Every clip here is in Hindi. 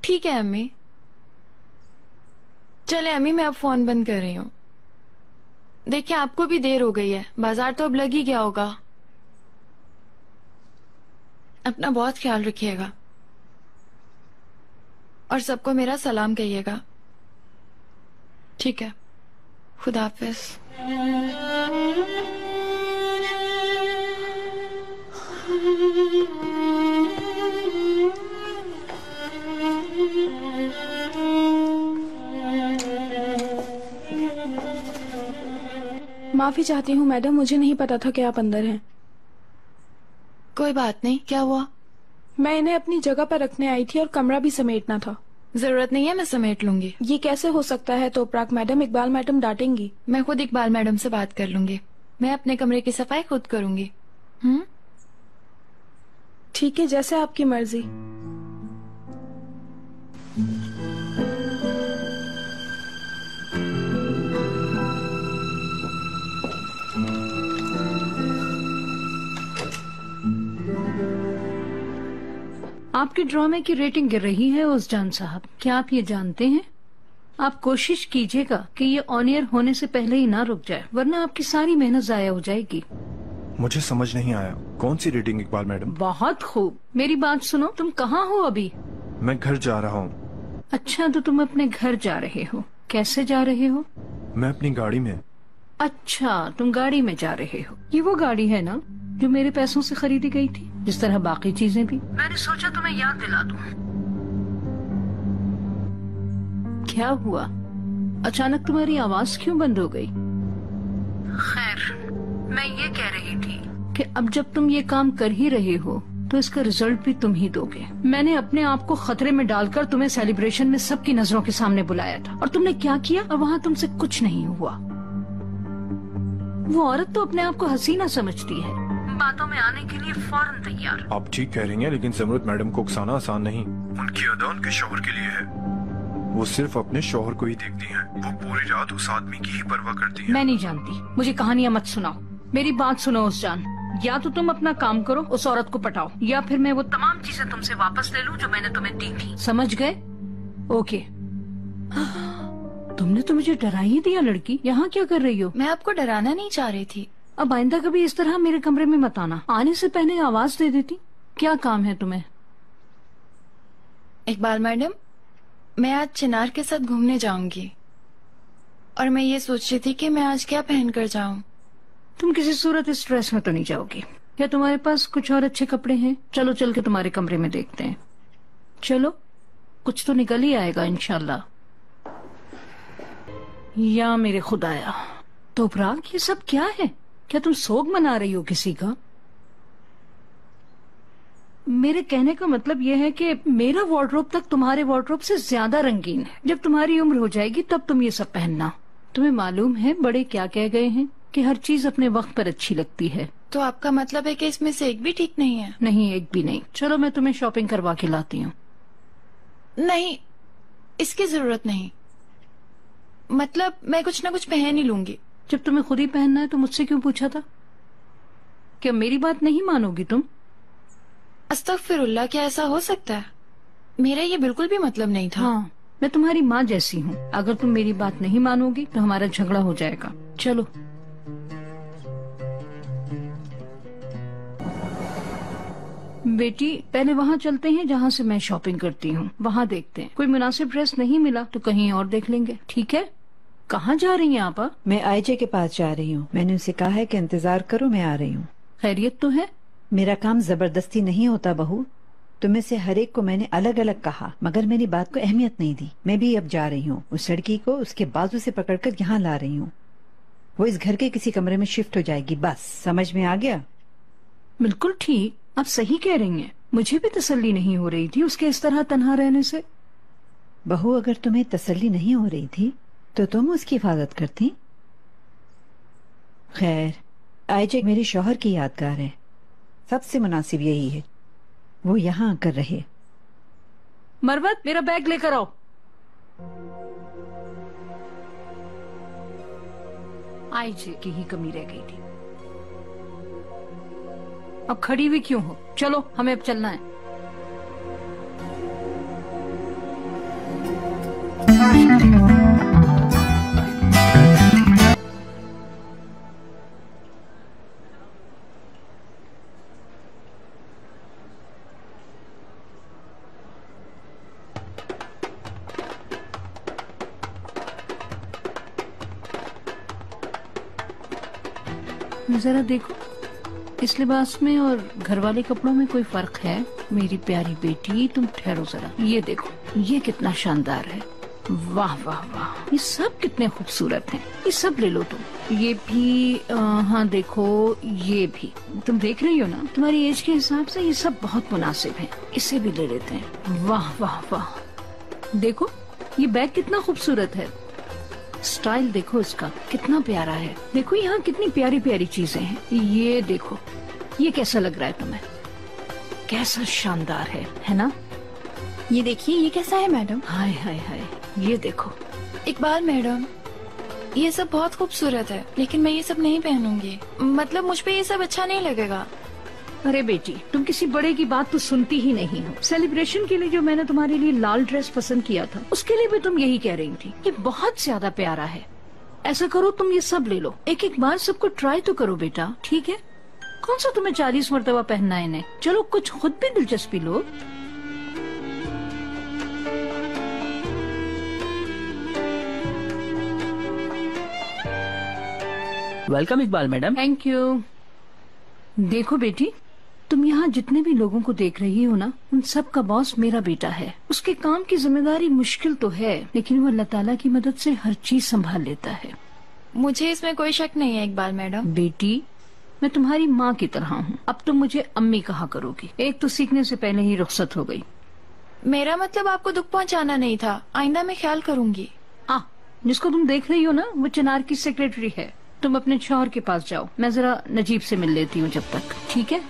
ठीक है अम्मी। चले अम्मी, मैं अब फोन बंद कर रही हूँ। देखिए आपको भी देर हो गई है, बाजार तो अब लग ही गया होगा। अपना बहुत ख्याल रखिएगा और सबको मेरा सलाम कहिएगा। ठीक है, खुदा हाफिज। माफी चाहती हूँ मैडम, मुझे नहीं पता था कि आप अंदर हैं। कोई बात नहीं, क्या हुआ? मैं इन्हें अपनी जगह पर रखने आई थी और कमरा भी समेटना था। जरूरत नहीं है, मैं समेट लूंगी। ये कैसे हो सकता है तोपराक मैडम? इकबाल मैडम डांटेंगी। मैं खुद इकबाल मैडम से बात कर लूंगी। मैं अपने कमरे की सफाई खुद करूंगी। ठीक है, जैसे आपकी मर्जी। आपके ड्रामे की रेटिंग गिर रही है उस्मान साहब, क्या आप ये जानते हैं? आप कोशिश कीजिएगा कि ये ऑन एयर होने से पहले ही ना रुक जाए, वरना आपकी सारी मेहनत जाया हो जाएगी। मुझे समझ नहीं आया, कौन सी रेटिंग इकबाल मैडम? बहुत खूब, मेरी बात सुनो। तुम कहाँ हो अभी? मैं घर जा रहा हूँ। अच्छा, तो तुम अपने घर जा रहे हो, कैसे जा रहे हो? मैं अपनी गाड़ी में। अच्छा, तुम गाड़ी में जा रहे हो। ये वो गाड़ी है ना जो मेरे पैसों से खरीदी गई थी, जिस तरह बाकी चीजें भी। मैंने सोचा तुम्हें याद दिला दूं। क्या हुआ, अचानक तुम्हारी आवाज क्यों बंद हो गई? खैर, मैं ये कह रही थी कि अब जब तुम ये काम कर ही रहे हो तो इसका रिजल्ट भी तुम ही दोगे। मैंने अपने आप को खतरे में डालकर तुम्हें सेलिब्रेशन में सबकी नजरों के सामने बुलाया था, और तुमने क्या किया? और वहाँ तुमसे कुछ नहीं हुआ। वो औरत तो अपने आप को हसीना समझती है, बातों में आने के लिए फौरन तैयार। आप ठीक कह रही हैं, लेकिन जमरुद मैडम को उकसाना आसान नहीं। उनकी अदा उनके शौहर के लिए है। वो सिर्फ अपने शौहर को ही देखती हैं। वो पूरी रात उस आदमी की ही परवाह करती हैं। मैं नहीं जानती, मुझे कहानियाँ मत सुनाओ। मेरी बात सुनो उस्मान, या तो तुम अपना काम करो, उस औरत को पटाओ, या फिर मैं वो तमाम चीजें तुमसे वापस ले लूं जो मैंने तुम्हें दी थी। समझ गए? ओके। तुमने तो मुझे डरा ही दिया लड़की। यहाँ क्या कर रही हो? मैं आपको डराना नहीं चाह रही थी। अब आइंदा कभी इस तरह मेरे कमरे में मत आना। आने से पहले आवाज दे देती। क्या काम है तुम्हें? इकबाल मैडम, मैं आज चिनार के साथ घूमने जाऊंगी और मैं ये सोच रही थी कि मैं आज क्या पहन कर जाऊं। तुम किसी सूरत इस ड्रेस में तो नहीं जाओगी। क्या तुम्हारे पास कुछ और अच्छे कपड़े हैं? चलो चल के तुम्हारे कमरे में देखते हैं। चलो, कुछ तो निकल ही आएगा इंशाल्लाह। या मेरे खुदाया, तोपराक, ये सब क्या है? क्या तुम सोग मना रही हो किसी का? मेरे कहने का मतलब यह है कि मेरा वार्डरोब तक तुम्हारे वार्डरोब से ज्यादा रंगीन है। जब तुम्हारी उम्र हो जाएगी तब तुम ये सब पहनना। तुम्हें मालूम है बड़े क्या कह गए हैं कि हर चीज अपने वक्त पर अच्छी लगती है। तो आपका मतलब है कि इसमें से एक भी ठीक नहीं है? नहीं, एक भी नहीं। चलो मैं तुम्हें शॉपिंग करवा के लाती हूँ। नहीं, इसकी जरूरत नहीं। मतलब मैं कुछ ना कुछ पहन ही लूंगी। जब तुम्हें खुद ही पहनना है तो मुझसे क्यों पूछा था? क्या मेरी बात नहीं मानोगी तुम? अस्तगफिरुल्लाह, क्या ऐसा हो सकता है? मेरा ये बिल्कुल भी मतलब नहीं था। हाँ, मैं तुम्हारी माँ जैसी हूँ। अगर तुम मेरी बात नहीं मानोगी तो हमारा झगड़ा हो जाएगा। चलो। बेटी, पहले वहाँ चलते हैं जहाँ से मैं शॉपिंग करती हूँ। वहाँ देखते हैं, कोई मुनासिब ड्रेस नहीं मिला तो कहीं और देख लेंगे। ठीक है? कहाँ जा रही हैं आप? मैं आईजे के पास जा रही हूँ। मैंने उसे कहा है कि इंतजार करो, मैं आ रही हूँ। खैरियत तो है? मेरा काम जबरदस्ती नहीं होता बहू। तुम्हें से हर एक को मैंने अलग अलग कहा, मगर मेरी बात को अहमियत नहीं दी। मैं भी अब जा रही हूँ। उस लड़की को उसके बाजू से पकड़कर यहाँ ला रही हूँ। वो इस घर के किसी कमरे में शिफ्ट हो जाएगी। बस, समझ में आ गया? बिल्कुल ठीक, आप सही कह रही हैं। मुझे भी तसल्ली नहीं हो रही थी उसके इस तरह तन्हा रहने से। बहू, अगर तुम्हें तसल्ली नहीं हो रही थी तो तुम उसकी हिफाजत करती। खैर, आईजे मेरे शौहर की यादगार है। सबसे मुनासिब यही है वो यहाँ आकर रहे। मरवत, मेरा बैग लेकर आओ। आईजे की ही कमी रह गई थी। अब खड़ी हुई क्यों हो? चलो, हमें अब चलना है। जरा देखो, इस लिबास में और घर वाले कपड़ों में कोई फर्क है? मेरी प्यारी बेटी, तुम ठहरो जरा, ये देखो, ये कितना शानदार है। वाह वाह वाह, ये सब कितने खूबसूरत हैं। ये सब ले लो तुम। ये भी हाँ देखो, ये भी तुम देख रही हो ना, तुम्हारी एज के हिसाब से ये सब बहुत मुनासिब है। इसे भी ले लेते हैं। वाह वाह वाह, देखो ये बैग कितना खूबसूरत है। स्टाइल देखो इसका कितना प्यारा है। देखो यहाँ कितनी प्यारी प्यारी चीजें हैं। ये देखो, ये कैसा लग रहा है तुम्हें? कैसा शानदार है ना? ये देखिए, ये कैसा है मैडम? हाय हाय हाय, ये देखो। इकबाल मैडम, ये सब बहुत खूबसूरत है, लेकिन मैं ये सब नहीं पहनूंगी। मतलब मुझ पे ये सब अच्छा नहीं लगेगा। अरे बेटी, तुम किसी बड़े की बात तो सुनती ही नहीं हो। सेलिब्रेशन के लिए जो मैंने तुम्हारे लिए लाल ड्रेस पसंद किया था, उसके लिए भी तुम यही कह रही थी। ये बहुत ज्यादा प्यारा है। ऐसा करो, तुम ये सब ले लो। एक एक बार सबको ट्राई तो करो बेटा, ठीक है? कौन सा तुम्हें 40 मरतबा पहनना है इन्हें? चलो कुछ खुद भी दिलचस्पी लो। Welcome Iqbal madam. Thank you. देखो बेटी, तुम यहाँ जितने भी लोगों को देख रही हो ना, उन सब का बॉस मेरा बेटा है। उसके काम की जिम्मेदारी मुश्किल तो है, लेकिन वो अल्लाह ताला की मदद से हर चीज संभाल लेता है। मुझे इसमें कोई शक नहीं है इकबाल मैडम। बेटी, मैं तुम्हारी माँ की तरह हूँ। अब तुम मुझे अम्मी कहा करोगी। एक तो सीखने से पहले ही रुखसत हो गई। मेरा मतलब आपको दुख पहुँचाना नहीं था। आइंदा मैं ख्याल करूंगी। जिसको तुम देख रही हो ना, वो चिनार की सेक्रेटरी है। तुम अपने शौहर के पास जाओ, मैं जरा नजीब से मिल लेती हूँ जब तक, ठीक है?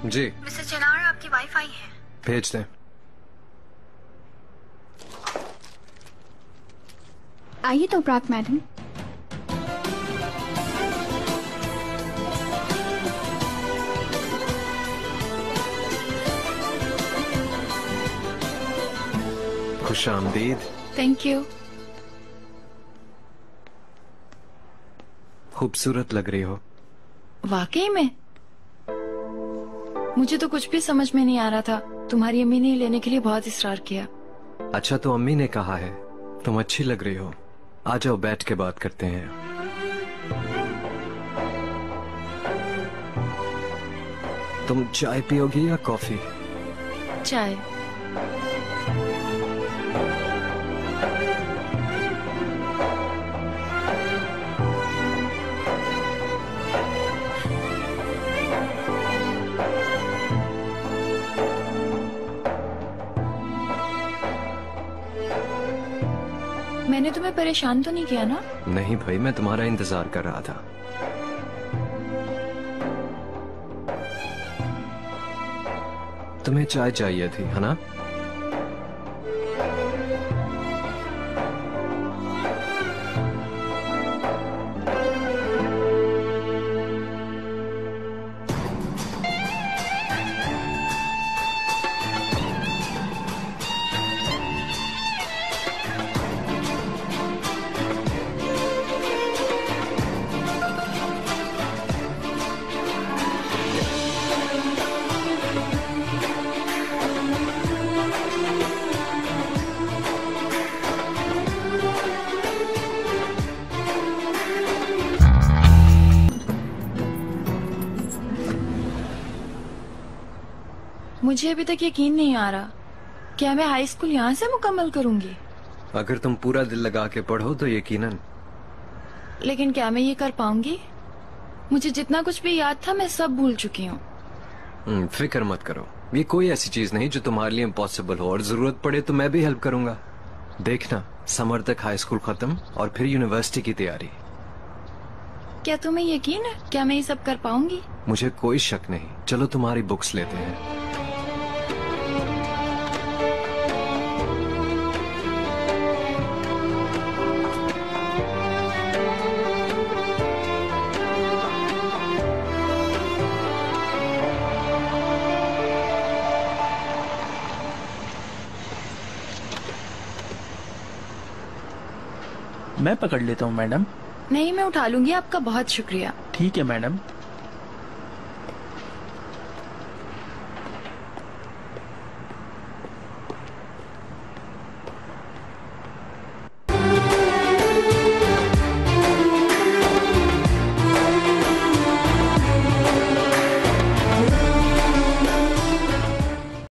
जी मिस्टर चिनार, आपकी वाईफाई है। भेज दें। आइए तो प्राक मैडम। खुश आमदीद। Thank you. खूबसूरत लग रही हो। वाकई में? मुझे तो कुछ भी समझ में नहीं आ रहा था। तुम्हारी अम्मी ने लेने के लिए बहुत इसरार किया। अच्छा, तो अम्मी ने कहा है तुम अच्छी लग रही हो। आ जाओ, बैठ के बात करते हैं। तुम चाय पियोगी या कॉफी? चाय। मैंने तुम्हें परेशान तो नहीं किया ना? नहीं भाई, मैं तुम्हारा इंतजार कर रहा था। तुम्हें चाय चाहिए थी, है ना? मुझे अभी तक यकीन नहीं आ रहा। क्या मैं हाई स्कूल यहाँ से मुकम्मल करूंगी? अगर तुम पूरा दिल लगा के पढ़ो तो यकीनन। लेकिन क्या मैं ये कर पाऊंगी? मुझे जितना कुछ भी याद था मैं सब भूल चुकी हूँ। फिक्र मत करो, ये कोई ऐसी चीज नहीं जो तुम्हारे लिए इम्पॉसिबल हो, और जरूरत पड़े तो मैं भी हेल्प करूंगा। देखना, समर तक हाई स्कूल खत्म और फिर यूनिवर्सिटी की तैयारी। क्या तुम्हें यकीन है? क्या मैं ये सब कर पाऊंगी? मुझे कोई शक नहीं। चलो तुम्हारी बुक्स लेते हैं। मैं पकड़ लेता हूँ मैडम। नहीं, मैं उठा लूंगी, आपका बहुत शुक्रिया। ठीक है मैडम।